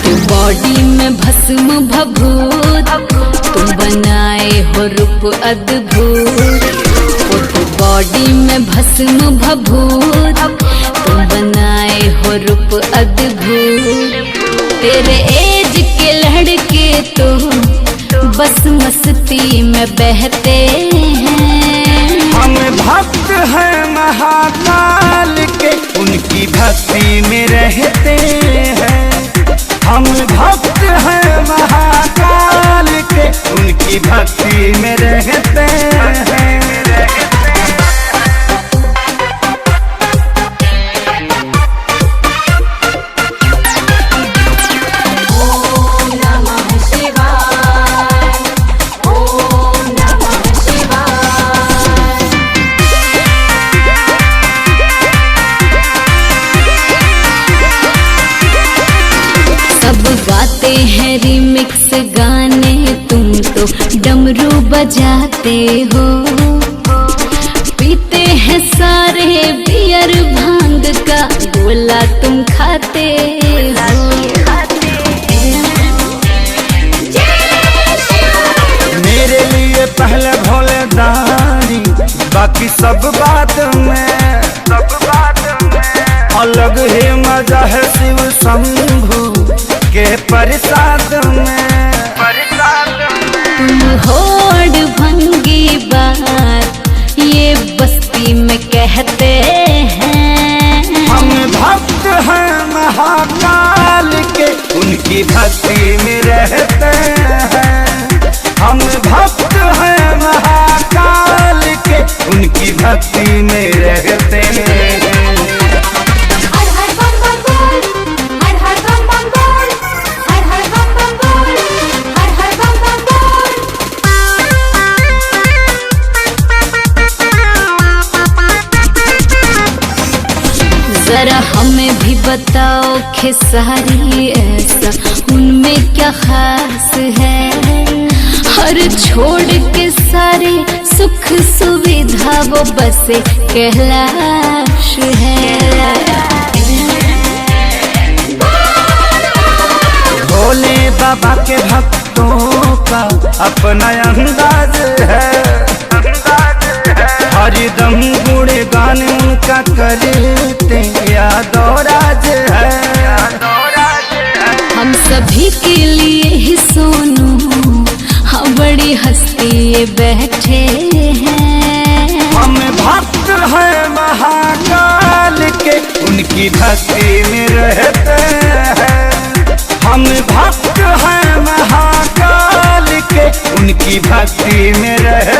Body में भस्म भभूत तुम बनाए हो रूप अद्भुत। बॉडी में भस्म भभूत तुम बनाए हो रूप अद्भुत। तेरे एज के लड़के तो बस मस्ती में बहते हैं। हम भक्त हैं महाकाल के, उनकी भक्ति में रहते हैं। हम भक्त हैं महाकाल के, उनकी भक्ति में रहते हैं। गाते हैं रिमिक्स गाने, तुम तो डमरू बजाते हो। पीते हैं सारे बियर भांग का गोला तुम खाते हो। मेरे लिए पहले भोले दानी, बाकी सब बात में अलग ही मजा है शिव शंभू के प्रसाद में। तुम होड़ भंगी बात ये बस्ती में कहते हैं। हम भक्त हैं महाकाल के, उनकी भक्ति में रहते हैं। हम भक्त हैं महाकाल के, उनकी भक्ति में रहते हैं। जरा हमें भी बताओ खेसारी, ऐसा उनमें क्या खास है? हर छोड़ के सारे सुख सुविधा वो बसे कैलाश है। भोले बाबा के भक्तों का अपना अंदाज है। हरिदम गुणगान उनका करते यादवराज है। हम सभी के लिए ही सोनू हाँ बड़ी हस्ती ये बैठे हैं। हम भक्त हैं महाकाल के, उनकी भक्ति में रहते हैं। हम भक्त हैं महाकाल के, उनकी भक्ति में रहते हैं।